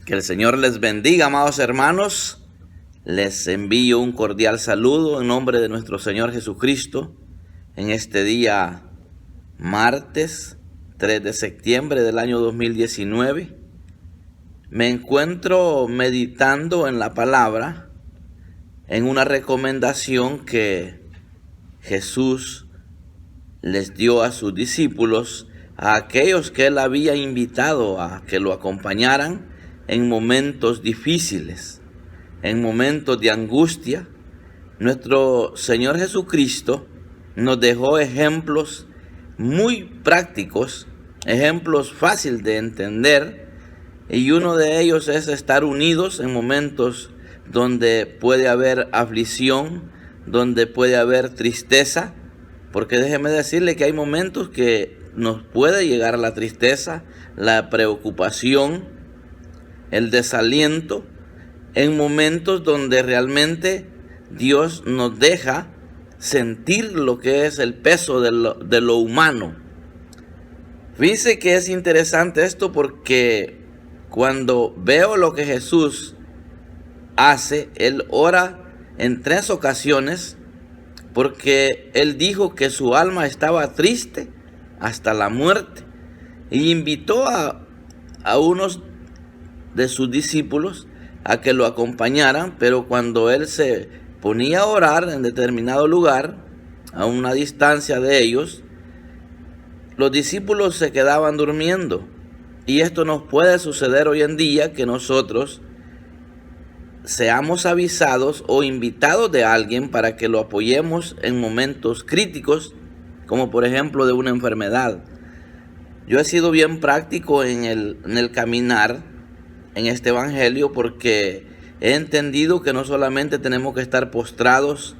Que el Señor les bendiga, amados hermanos. Les envío un cordial saludo en nombre de nuestro Señor Jesucristo en este día martes 3 de septiembre del año 2019. Me encuentro meditando en la palabra, en una recomendación que Jesús les dio a sus discípulos, a aquellos que Él había invitado a que lo acompañaran en momentos difíciles, en momentos de angustia. Nuestro Señor Jesucristo nos dejó ejemplos muy prácticos, ejemplos fáciles de entender, y uno de ellos es estar unidos en momentos donde puede haber aflicción, donde puede haber tristeza, porque déjeme decirle que hay momentos que nos puede llegar la tristeza, la preocupación, el desaliento, en momentos donde realmente Dios nos deja sentir lo que es el peso de lo humano. Fíjense que es interesante esto, porque cuando veo lo que Jesús hace, Él ora en 3 ocasiones, porque Él dijo que su alma estaba triste hasta la muerte, y invitó a unos de sus discípulos a que lo acompañaran, pero cuando Él se ponía a orar en determinado lugar, a una distancia de ellos, los discípulos se quedaban durmiendo. Y esto nos puede suceder hoy en día, que nosotros seamos avisados o invitados de alguien para que lo apoyemos en momentos críticos, como por ejemplo de una enfermedad. Yo he sido bien práctico en el caminar en este evangelio, porque he entendido que no solamente tenemos que estar postrados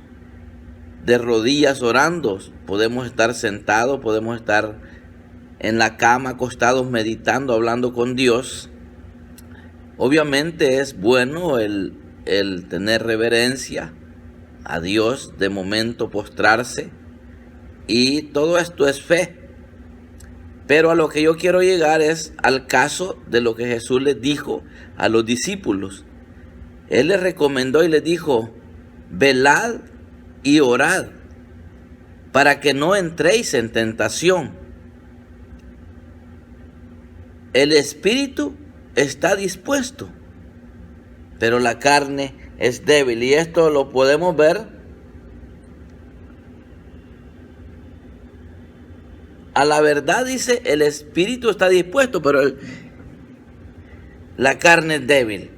de rodillas orando, podemos estar sentados, podemos estar en la cama acostados meditando, hablando con Dios. Obviamente es bueno el tener reverencia a Dios, de momento postrarse, y todo esto es fe. Pero a lo que yo quiero llegar es al caso de lo que Jesús les dijo a los discípulos. Él les recomendó y les dijo: velad y orad para que no entréis en tentación. El espíritu está dispuesto, pero la carne es débil. Y esto lo podemos ver a la verdad. Dice, el espíritu está dispuesto, pero la carne es débil.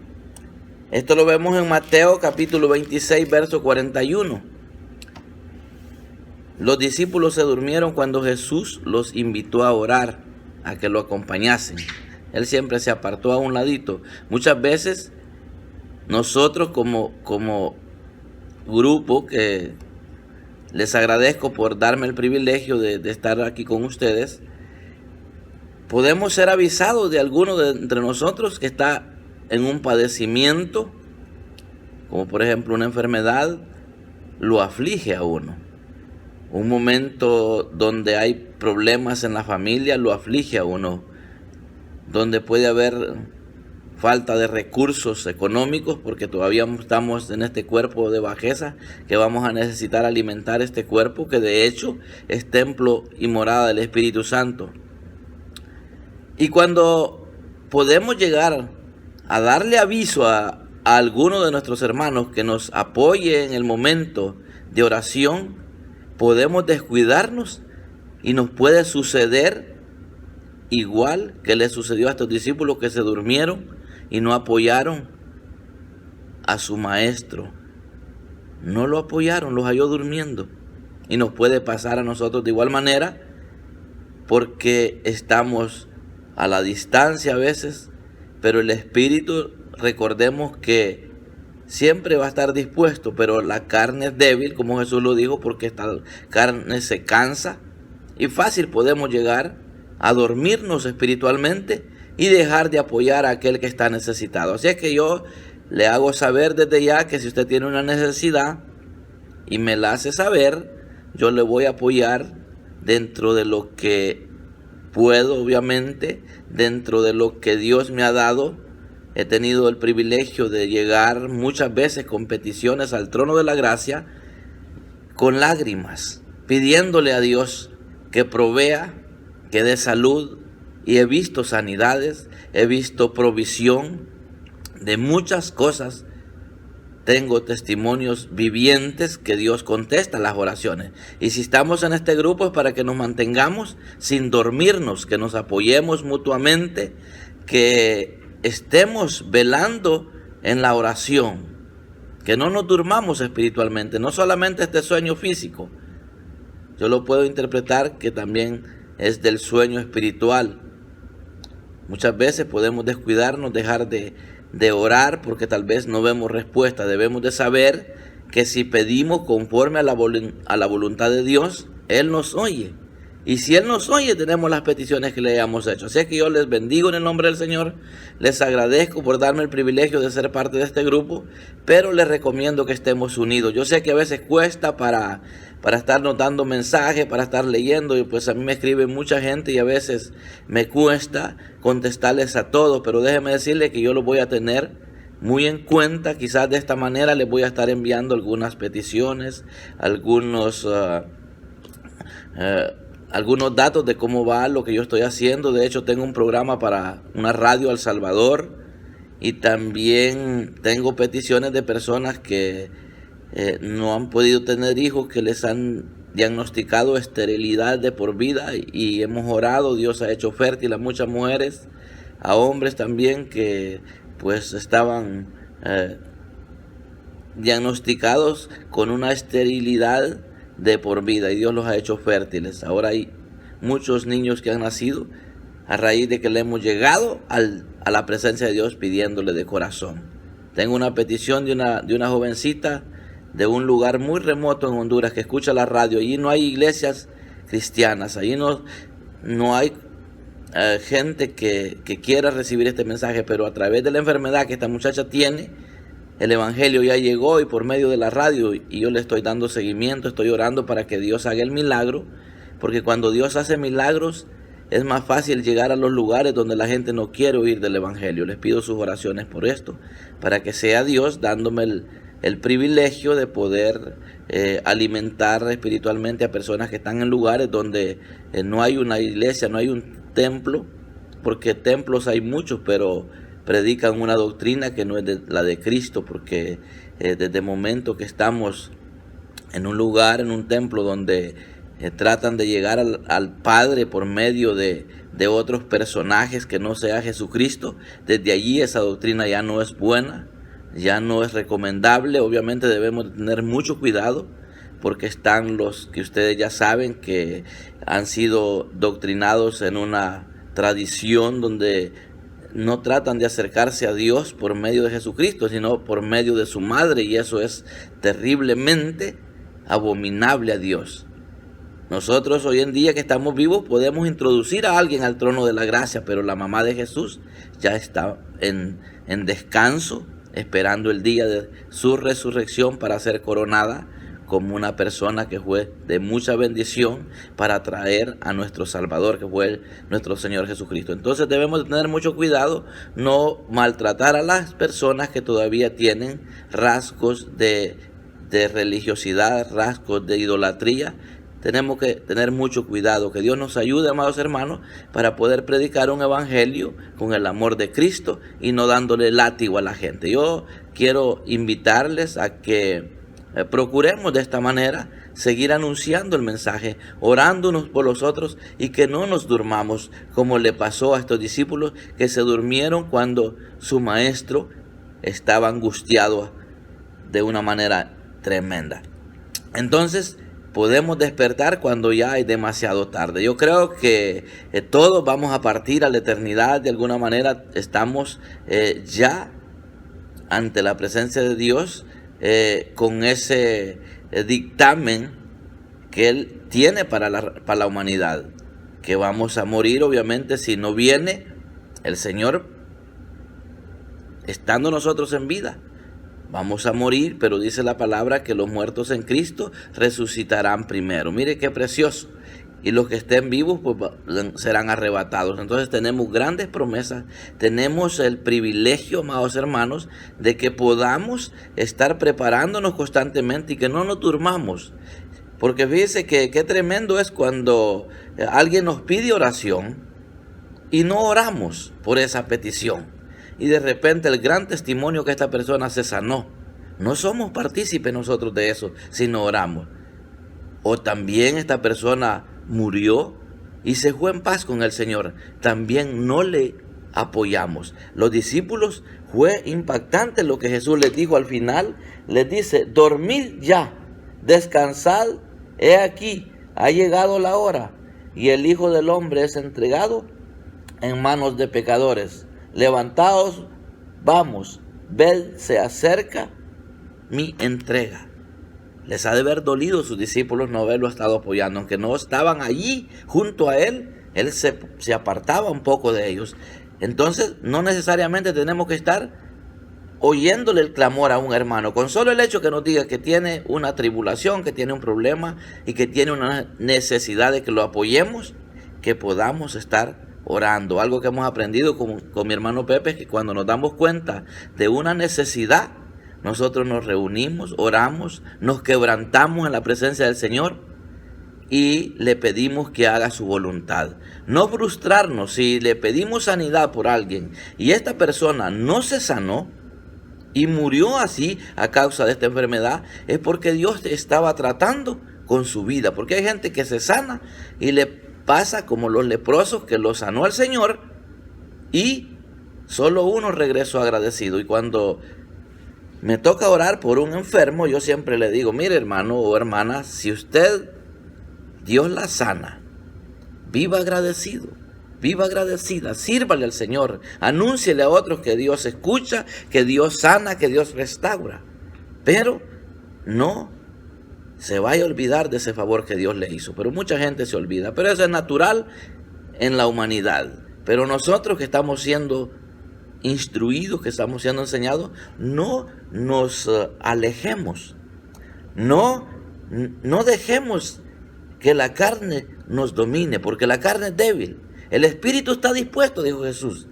Esto lo vemos en Mateo capítulo 26, verso 41. Los discípulos se durmieron cuando Jesús los invitó a orar, a que lo acompañasen. Él siempre se apartó a un ladito. Muchas veces nosotros como grupo, que les agradezco por darme el privilegio de estar aquí con ustedes, podemos ser avisados de alguno de entre nosotros que está en un padecimiento, como por ejemplo una enfermedad, lo aflige a uno. Un momento donde hay problemas en la familia lo aflige a uno, donde puede haber falta de recursos económicos, porque todavía estamos en este cuerpo de bajeza, que vamos a necesitar alimentar este cuerpo, que de hecho es templo y morada del Espíritu Santo. Y cuando podemos llegar a darle aviso a alguno de nuestros hermanos que nos apoye en el momento de oración, podemos descuidarnos y nos puede suceder igual que le sucedió a estos discípulos que se durmieron y no apoyaron a su maestro. No lo apoyaron, los halló durmiendo. Y nos puede pasar a nosotros de igual manera, porque estamos a la distancia a veces, pero el espíritu, recordemos que siempre va a estar dispuesto, pero la carne es débil, como Jesús lo dijo, porque esta carne se cansa, y fácil podemos llegar a dormirnos espiritualmente y dejar de apoyar a aquel que está necesitado. Así es que yo le hago saber desde ya que si usted tiene una necesidad y me la hace saber, yo le voy a apoyar dentro de lo que puedo, obviamente, dentro de lo que Dios me ha dado he tenido el privilegio de llegar muchas veces con peticiones al trono de la gracia, con lágrimas, pidiéndole a Dios que provea, que dé salud, y he visto sanidades, he visto provisión de muchas cosas. Tengo testimonios vivientes que Dios contesta las oraciones. Y si estamos en este grupo es para que nos mantengamos sin dormirnos, que nos apoyemos mutuamente, que estemos velando en la oración, que no nos durmamos espiritualmente, no solamente este sueño físico. Yo lo puedo interpretar que también es del sueño espiritual. Muchas veces podemos descuidarnos, dejar de orar porque tal vez no vemos respuesta. Debemos de saber que si pedimos conforme a la voluntad de Dios, Él nos oye. Y si Él nos oye, tenemos las peticiones que le hayamos hecho. Así que yo les bendigo en el nombre del Señor. Les agradezco por darme el privilegio de ser parte de este grupo, pero les recomiendo que estemos unidos. Yo sé que a veces cuesta para estarnos dando mensajes, para estar leyendo, y pues a mí me escribe mucha gente y a veces me cuesta contestarles a todos, pero déjenme decirles que yo lo voy a tener muy en cuenta. Quizás de esta manera les voy a estar enviando algunas peticiones, algunos datos de cómo va lo que yo estoy haciendo. De hecho, tengo un programa para una radio El Salvador, y también tengo peticiones de personas que no han podido tener hijos, que les han diagnosticado esterilidad de por vida, y hemos orado. Dios ha hecho fértil a muchas mujeres, a hombres también que pues estaban diagnosticados con una esterilidad de por vida, y Dios los ha hecho fértiles. Ahora hay muchos niños que han nacido a raíz de que le hemos llegado a la presencia de Dios pidiéndole de corazón. Tengo una petición de una jovencita de un lugar muy remoto en Honduras que escucha la radio. Allí no hay iglesias cristianas, allí no hay gente que quiera recibir este mensaje, pero a través de la enfermedad que esta muchacha tiene, el evangelio ya llegó, y por medio de la radio, y yo le estoy dando seguimiento, estoy orando para que Dios haga el milagro, porque cuando Dios hace milagros es más fácil llegar a los lugares donde la gente no quiere oír del evangelio. Les pido sus oraciones por esto, para que sea Dios dándome el privilegio de poder alimentar espiritualmente a personas que están en lugares donde no hay una iglesia, no hay un templo, porque templos hay muchos, pero predican una doctrina que no es la de Cristo, porque desde el momento que estamos en un lugar, en un templo donde tratan de llegar al Padre por medio de otros personajes que no sea Jesucristo, desde allí esa doctrina ya no es buena, ya no es recomendable. Obviamente debemos tener mucho cuidado, porque están los que ustedes ya saben que han sido doctrinados en una tradición donde no tratan de acercarse a Dios por medio de Jesucristo, sino por medio de su madre, y eso es terriblemente abominable a Dios. Nosotros hoy en día que estamos vivos podemos introducir a alguien al trono de la gracia, pero la mamá de Jesús ya está en descanso, esperando el día de su resurrección para ser coronada como una persona que fue de mucha bendición para traer a nuestro Salvador, que fue nuestro Señor Jesucristo. Entonces debemos tener mucho cuidado, no maltratar a las personas que todavía tienen rasgos de religiosidad, rasgos de idolatría. Tenemos que tener mucho cuidado. Que Dios nos ayude, amados hermanos, para poder predicar un evangelio con el amor de Cristo y no dándole látigo a la gente. Yo quiero invitarles a que procuremos de esta manera seguir anunciando el mensaje, orando unos por los otros, y que no nos durmamos como le pasó a estos discípulos que se durmieron cuando su maestro estaba angustiado de una manera tremenda. Entonces podemos despertar cuando ya es demasiado tarde. Yo creo que todos vamos a partir a la eternidad. De alguna manera estamos ya ante la presencia de Dios, con ese dictamen que Él tiene para la humanidad, que vamos a morir. Obviamente, si no viene el Señor estando nosotros en vida, vamos a morir, pero dice la palabra que los muertos en Cristo resucitarán primero. Mire qué precioso, y los que estén vivos pues serán arrebatados. Entonces tenemos grandes promesas, tenemos el privilegio, amados hermanos, de que podamos estar preparándonos constantemente y que no nos durmamos. Porque fíjense que qué tremendo es cuando alguien nos pide oración y no oramos por esa petición. Y de repente el gran testimonio que esta persona se sanó. No somos partícipes nosotros de eso si no oramos. O también esta persona murió y se fue en paz con el Señor. También no le apoyamos. Los discípulos, fue impactante lo que Jesús les dijo al final. Les dice, dormid ya, descansad, he aquí, ha llegado la hora, y el Hijo del Hombre es entregado en manos de pecadores. Levantaos, vamos, ved, se acerca mi entrega. Les ha de haber dolido a sus discípulos no haberlo estado apoyando, aunque no estaban allí junto a él se apartaba un poco de ellos. Entonces no necesariamente tenemos que estar oyéndole el clamor a un hermano. Con solo el hecho que nos diga que tiene una tribulación, que tiene un problema y que tiene una necesidad de que lo apoyemos, que podamos estar orando. Algo que hemos aprendido con mi hermano Pepe es que cuando nos damos cuenta de una necesidad, nosotros nos reunimos, oramos, nos quebrantamos en la presencia del Señor y le pedimos que haga su voluntad. No frustrarnos. Si le pedimos sanidad por alguien y esta persona no se sanó y murió así a causa de esta enfermedad, es porque Dios estaba tratando con su vida. Porque hay gente que se sana y le pasa como los leprosos que lo sanó el Señor y solo uno regresó agradecido. Y cuando me toca orar por un enfermo, yo siempre le digo, mire hermano o hermana, si usted, Dios la sana, viva agradecido, viva agradecida, sírvale al Señor, anúnciele a otros que Dios escucha, que Dios sana, que Dios restaura. Pero no se vaya a olvidar de ese favor que Dios le hizo. Pero mucha gente se olvida, pero eso es natural en la humanidad. Pero nosotros que estamos siendo instruidos, que estamos siendo enseñados, no nos alejemos, no dejemos que la carne nos domine, porque la carne es débil. El espíritu está dispuesto, dijo Jesús,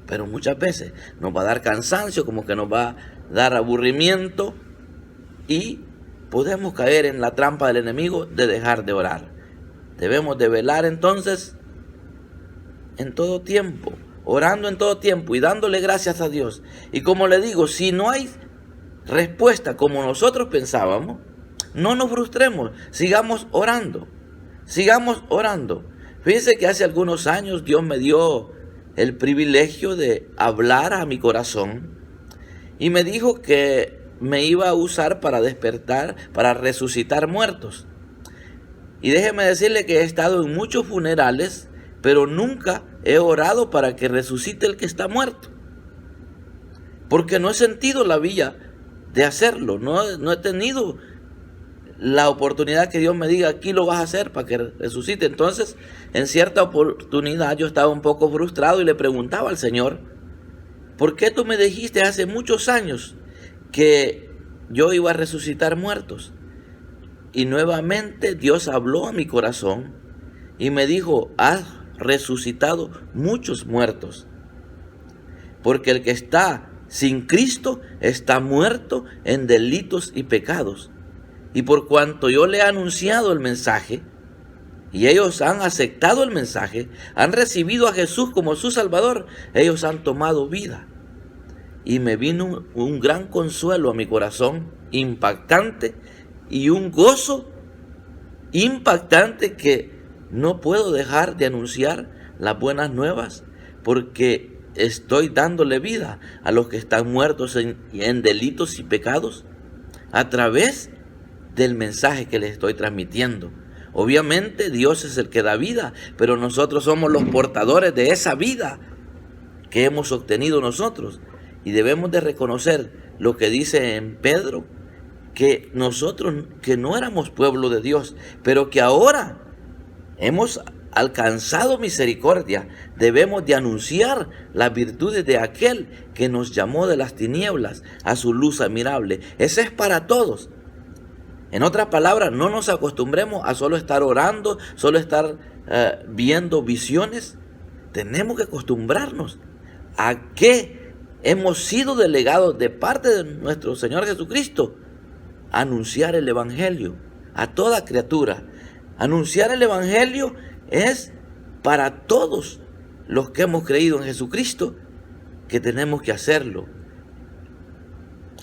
pero muchas veces nos va a dar cansancio, como que nos va a dar aburrimiento y podemos caer en la trampa del enemigo de dejar de orar. Debemos de velar entonces en todo tiempo, orando en todo tiempo y dándole gracias a Dios. Y como le digo, si no hay respuesta como nosotros pensábamos, no nos frustremos, sigamos orando, sigamos orando. Fíjense que hace algunos años Dios me dio el privilegio de hablar a mi corazón y me dijo que me iba a usar para despertar, para resucitar muertos. Y déjeme decirle que he estado en muchos funerales, pero nunca he orado para que resucite el que está muerto, porque no he sentido la vía de hacerlo, no he tenido la oportunidad que Dios me diga, aquí lo vas a hacer para que resucite. Entonces, en cierta oportunidad yo estaba un poco frustrado y le preguntaba al Señor, ¿por qué tú me dijiste hace muchos años que yo iba a resucitar muertos? Y nuevamente Dios habló a mi corazón y me dijo, has resucitado muchos muertos, porque el que está sin Cristo está muerto en delitos y pecados. Y por cuanto yo le he anunciado el mensaje, y ellos han aceptado el mensaje, han recibido a Jesús como su Salvador, ellos han tomado vida. Y me vino un gran consuelo a mi corazón, impactante, y un gozo impactante que no puedo dejar de anunciar las buenas nuevas, porque estoy dándole vida a los que están muertos en delitos y pecados a través del mensaje que les estoy transmitiendo. Obviamente Dios es el que da vida, pero nosotros somos los portadores de esa vida que hemos obtenido nosotros. Y debemos de reconocer lo que dice en Pedro, que nosotros que no éramos pueblo de Dios, pero que ahora hemos alcanzado misericordia, debemos de anunciar las virtudes de aquel que nos llamó de las tinieblas a su luz admirable. Ese es para todos. En otras palabras, no nos acostumbremos a solo estar orando, solo estar viendo visiones. Tenemos que acostumbrarnos a que hemos sido delegados de parte de nuestro Señor Jesucristo a anunciar el Evangelio a toda criatura. Anunciar el Evangelio es para todos los que hemos creído en Jesucristo, que tenemos que hacerlo.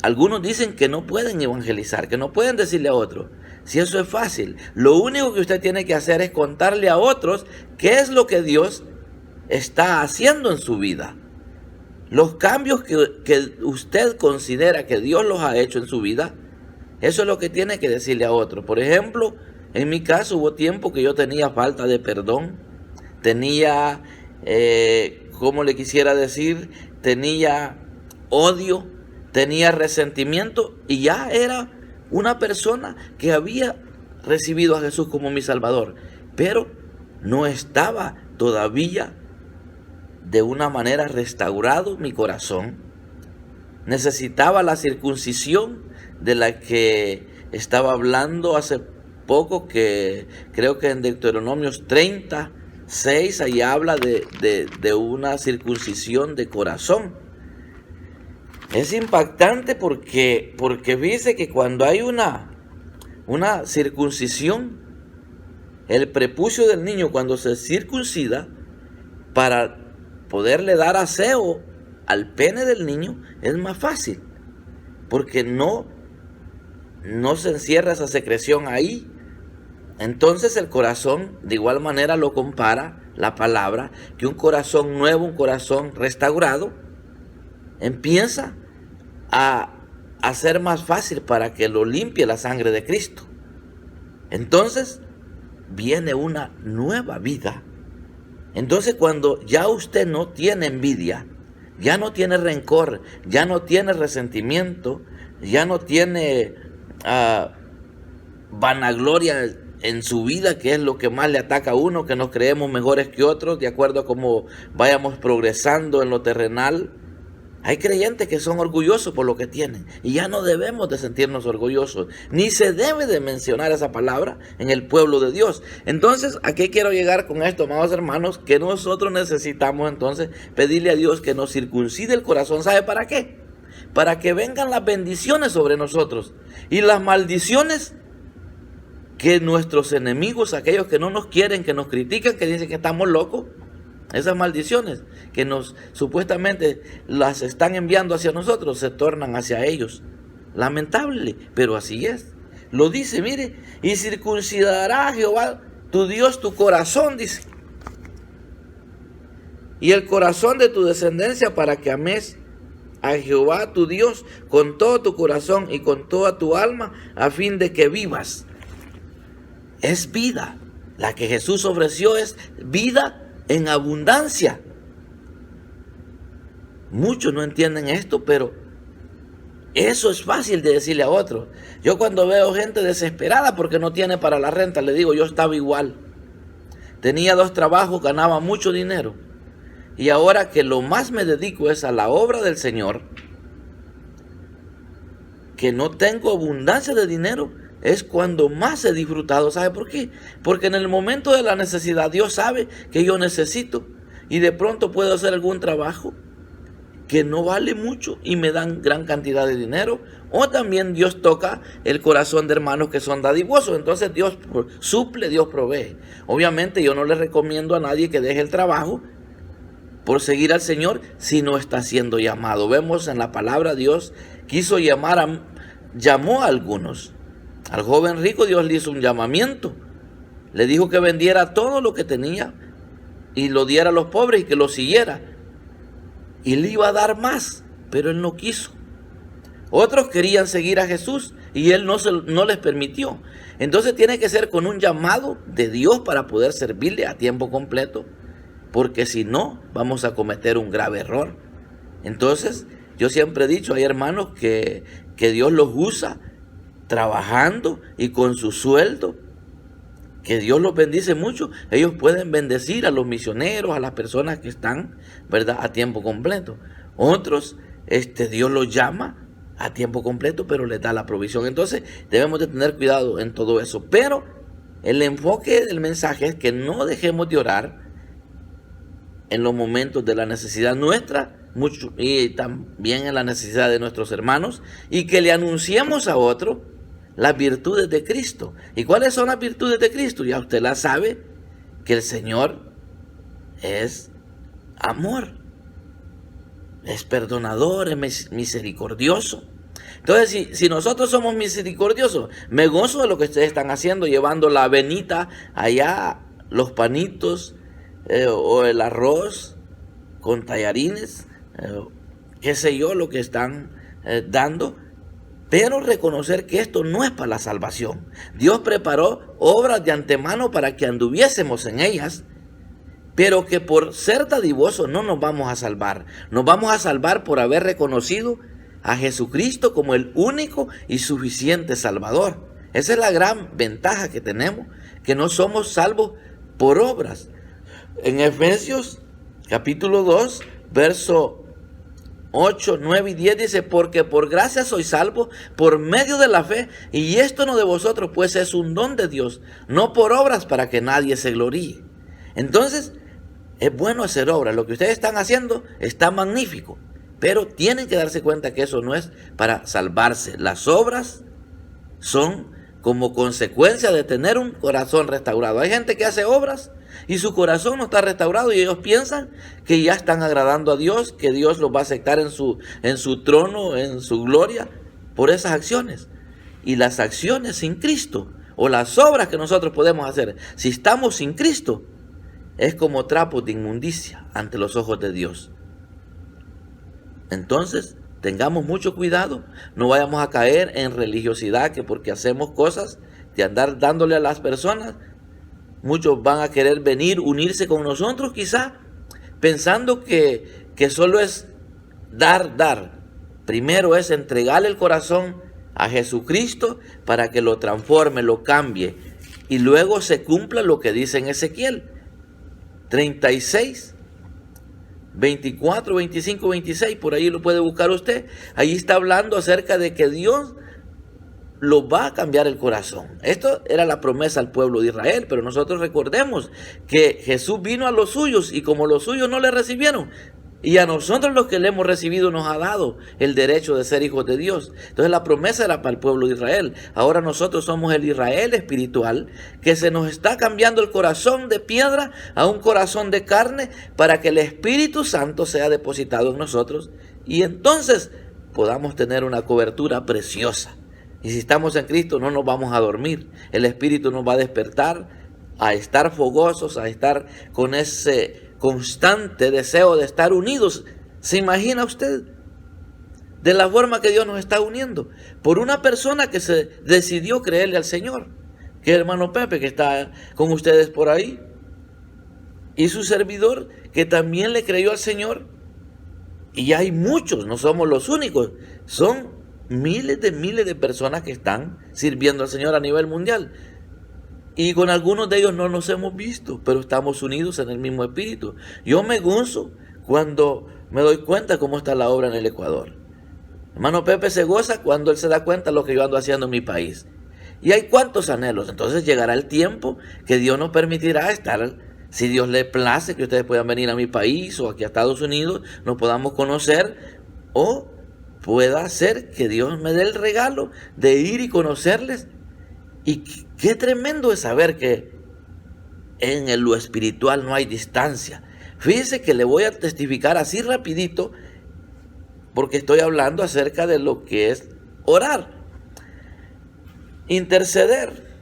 Algunos dicen que no pueden evangelizar, que no pueden decirle a otros. Si eso es fácil, lo único que usted tiene que hacer es contarle a otros qué es lo que Dios está haciendo en su vida. Los cambios que usted considera que Dios los ha hecho en su vida, eso es lo que tiene que decirle a otros. Por ejemplo, en mi caso hubo tiempo que yo tenía falta de perdón, tenía, ¿cómo le quisiera decir? Tenía odio, tenía resentimiento y ya era una persona que había recibido a Jesús como mi Salvador, pero no estaba todavía de una manera restaurado mi corazón. Necesitaba la circuncisión de la que estaba hablando hace poco, que creo que en Deuteronomios 36, ahí habla de una circuncisión de corazón. Es impactante porque dice que cuando hay una circuncisión, el prepucio del niño cuando se circuncida, para poderle dar aseo al pene del niño es más fácil, porque no se encierra esa secreción ahí. Entonces el corazón de igual manera lo compara la palabra, que un corazón nuevo, un corazón restaurado, empieza a ser más fácil para que lo limpie la sangre de Cristo. Entonces viene una nueva vida. Entonces cuando ya usted no tiene envidia, ya no tiene rencor, ya no tiene resentimiento, ya no tiene vanagloria en su vida, que es lo que más le ataca a uno, que nos creemos mejores que otros de acuerdo a cómo vayamos progresando en lo terrenal. Hay creyentes que son orgullosos por lo que tienen y ya no debemos de sentirnos orgullosos, ni se debe de mencionar esa palabra en el pueblo de Dios. Entonces, ¿a qué quiero llegar con esto, amados hermanos? Que nosotros necesitamos entonces pedirle a Dios que nos circuncide el corazón. ¿Sabe para qué? Para que vengan las bendiciones sobre nosotros y las maldiciones que nuestros enemigos, aquellos que no nos quieren, que nos critican, que dicen que estamos locos, esas maldiciones que nos supuestamente las están enviando hacia nosotros, se tornan hacia ellos. Lamentable, pero así es. Lo dice, mire, y circuncidará Jehová tu Dios tu corazón, dice, y el corazón de tu descendencia, para que ames a Jehová tu Dios con todo tu corazón y con toda tu alma, a fin de que vivas. Es vida. La que Jesús ofreció es vida en abundancia. Muchos no entienden esto, pero eso es fácil de decirle a otros. Yo cuando veo gente desesperada porque no tiene para la renta, le digo, yo estaba igual. Tenía 2 trabajos, ganaba mucho dinero. Y ahora que lo más me dedico es a la obra del Señor, que no tengo abundancia de dinero, es cuando más he disfrutado. ¿Sabe por qué? Porque en el momento de la necesidad Dios sabe que yo necesito y de pronto puedo hacer algún trabajo que no vale mucho y me dan gran cantidad de dinero. O también Dios toca el corazón de hermanos que son dadivosos. Entonces Dios suple, Dios provee. Obviamente yo no le recomiendo a nadie que deje el trabajo por seguir al Señor si no está siendo llamado. Vemos en la palabra, Dios quiso llamó a algunos. Al joven rico Dios le hizo un llamamiento. Le dijo que vendiera todo lo que tenía y lo diera a los pobres y que lo siguiera. Y le iba a dar más, pero él no quiso. Otros querían seguir a Jesús y él no les permitió. Entonces tiene que ser con un llamado de Dios para poder servirle a tiempo completo, porque si no, vamos a cometer un grave error. Entonces, yo siempre he dicho, hay hermanos que Dios los usa trabajando y con su sueldo, que Dios los bendice mucho. Ellos pueden bendecir a los misioneros, a las personas que están, ¿verdad?, a tiempo completo. Otros, Dios los llama a tiempo completo, pero les da la provisión. Entonces debemos de tener cuidado en todo eso. Pero el enfoque del mensaje es que no dejemos de orar en los momentos de la necesidad nuestra, mucho, y también en la necesidad de nuestros hermanos, y que le anunciemos a otro las virtudes de Cristo. ¿Y cuáles son las virtudes de Cristo? Ya usted las sabe, que el Señor es amor, es perdonador, es misericordioso. Entonces, si nosotros somos misericordiosos, me gozo de lo que ustedes están haciendo, llevando la avenita allá, los panitos, o el arroz con tallarines, qué sé yo, lo que están dando. Pero reconocer que esto no es para la salvación. Dios preparó obras de antemano para que anduviésemos en ellas, pero que por ser dadivosos no nos vamos a salvar. Nos vamos a salvar por haber reconocido a Jesucristo como el único y suficiente Salvador. Esa es la gran ventaja que tenemos, que no somos salvos por obras. En Efesios capítulo 2, verso 8, 9 y 10 dice: porque por gracia sois salvos por medio de la fe, y esto no de vosotros, pues es un don de Dios, no por obras para que nadie se gloríe. Entonces, es bueno hacer obras. Lo que ustedes están haciendo está magnífico, pero tienen que darse cuenta que eso no es para salvarse. Las obras son como consecuencia de tener un corazón restaurado. Hay gente que hace obras y su corazón no está restaurado, y ellos piensan que ya están agradando a Dios, que Dios los va a aceptar en su trono, en su gloria, por esas acciones. Y las acciones sin Cristo, o las obras que nosotros podemos hacer, si estamos sin Cristo, es como trapos de inmundicia ante los ojos de Dios. Entonces, tengamos mucho cuidado, no vayamos a caer en religiosidad, que porque hacemos cosas de andar dándole a las personas, muchos van a querer venir, unirse con nosotros quizá, pensando que solo es dar. Primero es entregarle el corazón a Jesucristo para que lo transforme, lo cambie, y luego se cumpla lo que dice en Ezequiel 36, 24, 25, 26, por ahí lo puede buscar usted. Ahí está hablando acerca de que Dios lo va a cambiar el corazón. Esto era la promesa al pueblo de Israel, pero nosotros recordemos que Jesús vino a los suyos, y como los suyos no le recibieron, y a nosotros los que le hemos recibido nos ha dado el derecho de ser hijos de Dios. Entonces la promesa era para el pueblo de Israel. Ahora nosotros somos el Israel espiritual, que se nos está cambiando el corazón de piedra a un corazón de carne, para que el Espíritu Santo sea depositado en nosotros, y entonces podamos tener una cobertura preciosa. Y si estamos en Cristo, no nos vamos a dormir. El Espíritu nos va a despertar a estar fogosos, a estar con ese constante deseo de estar unidos. ¿Se imagina usted de la forma que Dios nos está uniendo? Por una persona que se decidió creerle al Señor, que es el hermano Pepe, que está con ustedes por ahí, y su servidor, que también le creyó al Señor. Y hay muchos, no somos los únicos, son miles de personas que están sirviendo al Señor a nivel mundial. Y con algunos de ellos no nos hemos visto, pero estamos unidos en el mismo espíritu. Yo me gozo cuando me doy cuenta cómo está la obra en el Ecuador. Hermano Pepe se goza cuando él se da cuenta de lo que yo ando haciendo en mi país. Y hay cuantos anhelos. Entonces llegará el tiempo que Dios nos permitirá estar, si Dios le place, que ustedes puedan venir a mi país o aquí a Estados Unidos, nos podamos conocer, o pueda ser que Dios me dé el regalo de ir y conocerles. Y qué tremendo es saber que en lo espiritual no hay distancia. Fíjese que le voy a testificar así rapidito, porque estoy hablando acerca de lo que es orar, interceder,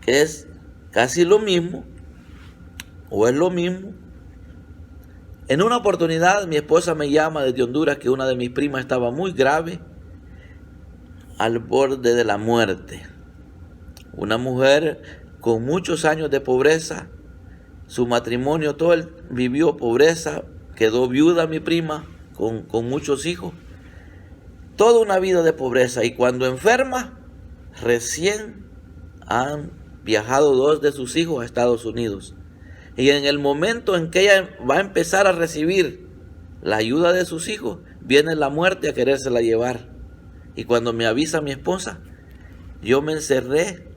que es casi lo mismo, o es lo mismo. En una oportunidad mi esposa me llama desde Honduras que una de mis primas estaba muy grave, al borde de la muerte. Una mujer con muchos años de pobreza, su matrimonio, todo él vivió pobreza, quedó viuda mi prima con muchos hijos, toda una vida de pobreza. Y cuando enferma, recién han viajado 2 de sus hijos a Estados Unidos. Y en el momento en que ella va a empezar a recibir la ayuda de sus hijos, viene la muerte a querérsela llevar. Y cuando me avisa mi esposa, yo me encerré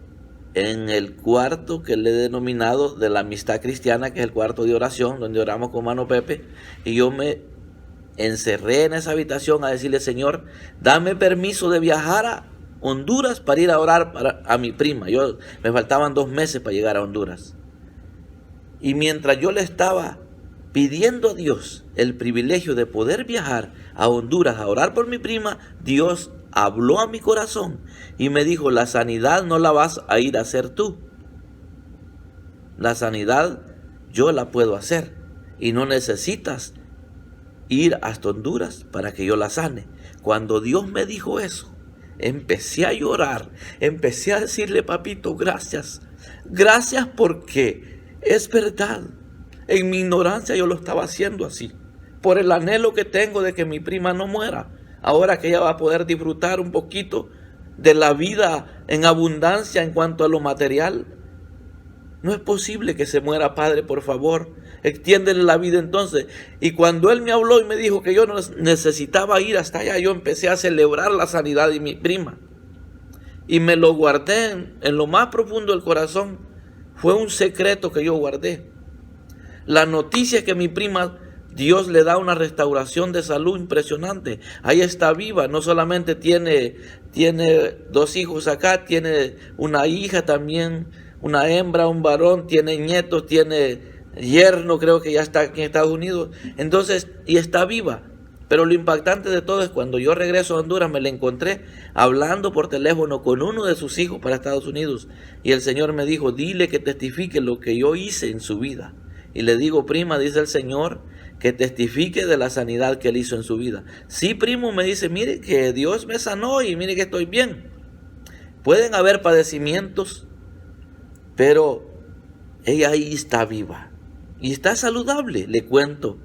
en el cuarto que le he denominado de la amistad cristiana, que es el cuarto de oración, donde oramos con Mano Pepe, y yo me encerré en esa habitación a decirle: Señor, dame permiso de viajar a Honduras para ir a orar a mi prima. Me faltaban 2 meses para llegar a Honduras. Y mientras yo le estaba pidiendo a Dios el privilegio de poder viajar a Honduras a orar por mi prima, Dios habló a mi corazón y me dijo: la sanidad no la vas a ir a hacer tú. La sanidad yo la puedo hacer y no necesitas ir hasta Honduras para que yo la sane. Cuando Dios me dijo eso, empecé a llorar, empecé a decirle: papito, gracias, gracias, porque es verdad. En mi ignorancia yo lo estaba haciendo así, por el anhelo que tengo de que mi prima no muera. Ahora que ella va a poder disfrutar un poquito de la vida en abundancia en cuanto a lo material. No es posible que se muera, Padre, por favor, extiéndele la vida entonces. Y cuando él me habló y me dijo que yo no necesitaba ir hasta allá, yo empecé a celebrar la sanidad de mi prima. Y me lo guardé en lo más profundo del corazón. Fue un secreto que yo guardé. La noticia es que mi prima, Dios le da una restauración de salud impresionante. Ahí está viva, no solamente tiene 2 hijos acá, tiene una hija también, una hembra, un varón, tiene nietos, tiene yerno, creo que ya está aquí en Estados Unidos. Entonces, y está viva. Pero lo impactante de todo es cuando yo regreso a Honduras, me la encontré hablando por teléfono con uno de sus hijos para Estados Unidos. Y el Señor me dijo: dile que testifique lo que yo hice en su vida. Y le digo: prima, dice el Señor, que testifique de la sanidad que él hizo en su vida. Sí, primo, me dice: mire que Dios me sanó y mire que estoy bien. Pueden haber padecimientos, pero ella ahí está viva y está saludable, le cuento.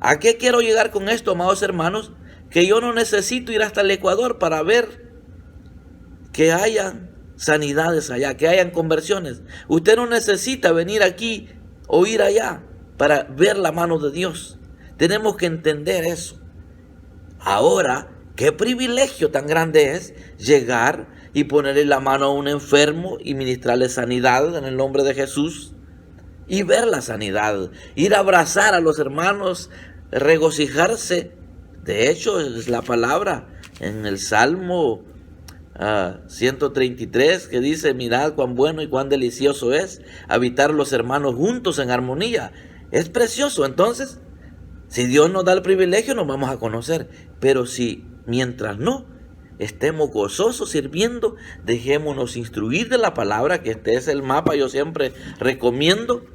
¿A qué quiero llegar con esto, amados hermanos? Que yo no necesito ir hasta el Ecuador para ver que hayan sanidades allá, que hayan conversiones. Usted no necesita venir aquí o ir allá para ver la mano de Dios. Tenemos que entender eso. Ahora, qué privilegio tan grande es llegar y ponerle la mano a un enfermo y ministrarle sanidad en el nombre de Jesús y ver la sanidad, ir a abrazar a los hermanos, regocijarse. De hecho, es la palabra en el Salmo 133 que dice: mirad cuán bueno y cuán delicioso es habitar los hermanos juntos en armonía. Es precioso. Entonces, si Dios nos da el privilegio, nos vamos a conocer. Pero si mientras no estemos gozosos sirviendo, dejémonos instruir de la palabra, que este es el mapa, yo siempre recomiendo.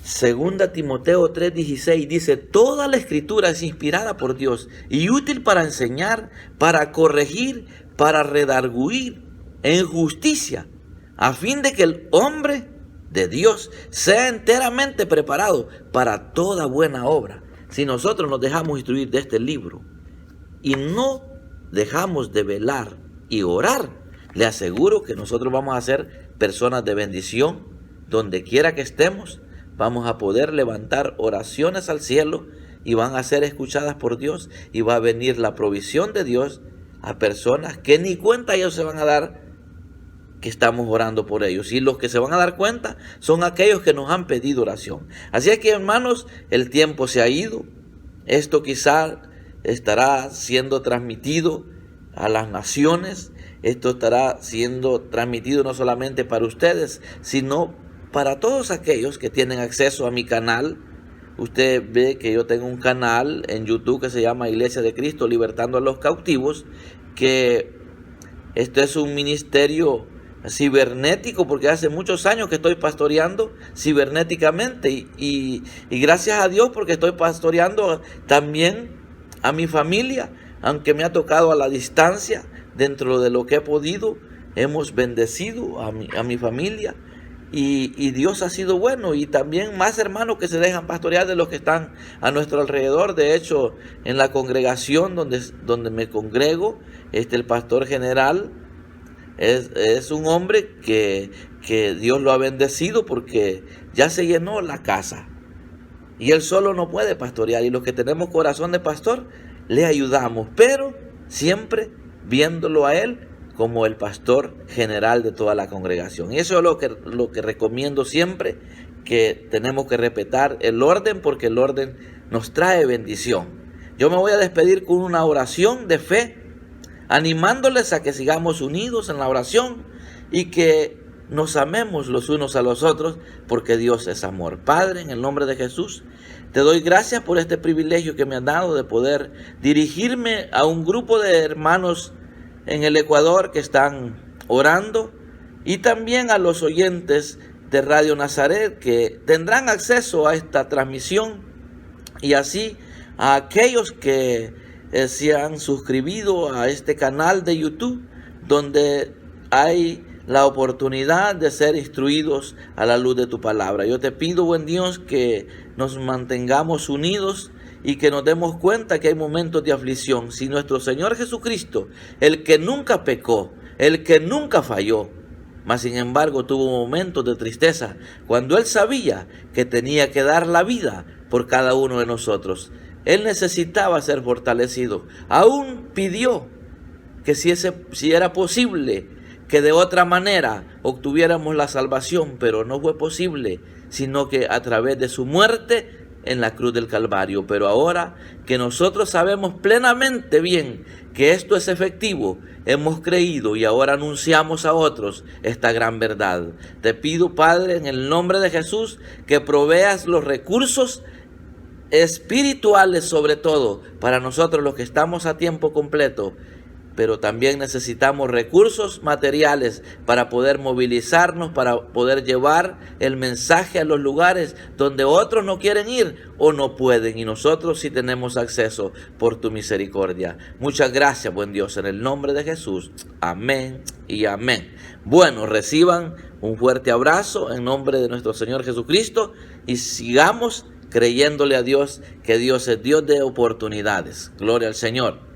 2 Timoteo 3:16 dice: toda la escritura es inspirada por Dios y útil para enseñar, para corregir, para redarguir en justicia, a fin de que el hombre de Dios sea enteramente preparado para toda buena obra. Si nosotros nos dejamos instruir de este libro y no dejamos de velar y orar, le aseguro que nosotros vamos a ser personas de bendición. Donde quiera que estemos, vamos a poder levantar oraciones al cielo y van a ser escuchadas por Dios, y va a venir la provisión de Dios a personas que ni cuenta ellos se van a dar que estamos orando por ellos. Y los que se van a dar cuenta son aquellos que nos han pedido oración. Así es que, hermanos, el tiempo se ha ido. Esto quizá estará siendo transmitido a las naciones. Esto estará siendo transmitido no solamente para ustedes, sino para todos aquellos que tienen acceso a mi canal. Usted ve que yo tengo un canal en YouTube que se llama Iglesia de Cristo Libertando a los Cautivos, que esto es un ministerio cibernético, porque hace muchos años que estoy pastoreando cibernéticamente y gracias a Dios, porque estoy pastoreando también a mi familia, aunque me ha tocado a la distancia. Dentro de lo que he podido, hemos bendecido a mi familia. Y Dios ha sido bueno, y también más hermanos que se dejan pastorear de los que están a nuestro alrededor. De hecho, en la congregación donde me congrego, el pastor general es un hombre que Dios lo ha bendecido, porque ya se llenó la casa. Y él solo no puede pastorear. Y los que tenemos corazón de pastor, le ayudamos. Pero siempre viéndolo a él como el pastor general de toda la congregación. Y eso es lo que recomiendo siempre, que tenemos que respetar el orden, porque el orden nos trae bendición. Yo me voy a despedir con una oración de fe, animándoles a que sigamos unidos en la oración y que nos amemos los unos a los otros, porque Dios es amor. Padre, en el nombre de Jesús, te doy gracias por este privilegio que me han dado de poder dirigirme a un grupo de hermanos en el Ecuador que están orando, y también a los oyentes de Radio Nazaret que tendrán acceso a esta transmisión, y así a aquellos que se han suscribido a este canal de YouTube, donde hay la oportunidad de ser instruidos a la luz de tu palabra. Yo te pido, buen Dios, que nos mantengamos unidos y que nos demos cuenta que hay momentos de aflicción. Si nuestro Señor Jesucristo, el que nunca pecó, el que nunca falló, mas sin embargo tuvo momentos de tristeza cuando Él sabía que tenía que dar la vida por cada uno de nosotros. Él necesitaba ser fortalecido. Aún pidió que si era posible que de otra manera obtuviéramos la salvación, pero no fue posible, sino que a través de su muerte en la cruz del Calvario. Pero ahora que nosotros sabemos plenamente bien que esto es efectivo, hemos creído y ahora anunciamos a otros esta gran verdad. Te pido, Padre, en el nombre de Jesús, que proveas los recursos espirituales, sobre todo para nosotros los que estamos a tiempo completo, pero también necesitamos recursos materiales para poder movilizarnos, para poder llevar el mensaje a los lugares donde otros no quieren ir o no pueden, y nosotros sí tenemos acceso por tu misericordia. Muchas gracias, buen Dios, en el nombre de Jesús. Amén y amén. Bueno, reciban un fuerte abrazo en nombre de nuestro Señor Jesucristo y sigamos creyéndole a Dios, que Dios es Dios de oportunidades. Gloria al Señor.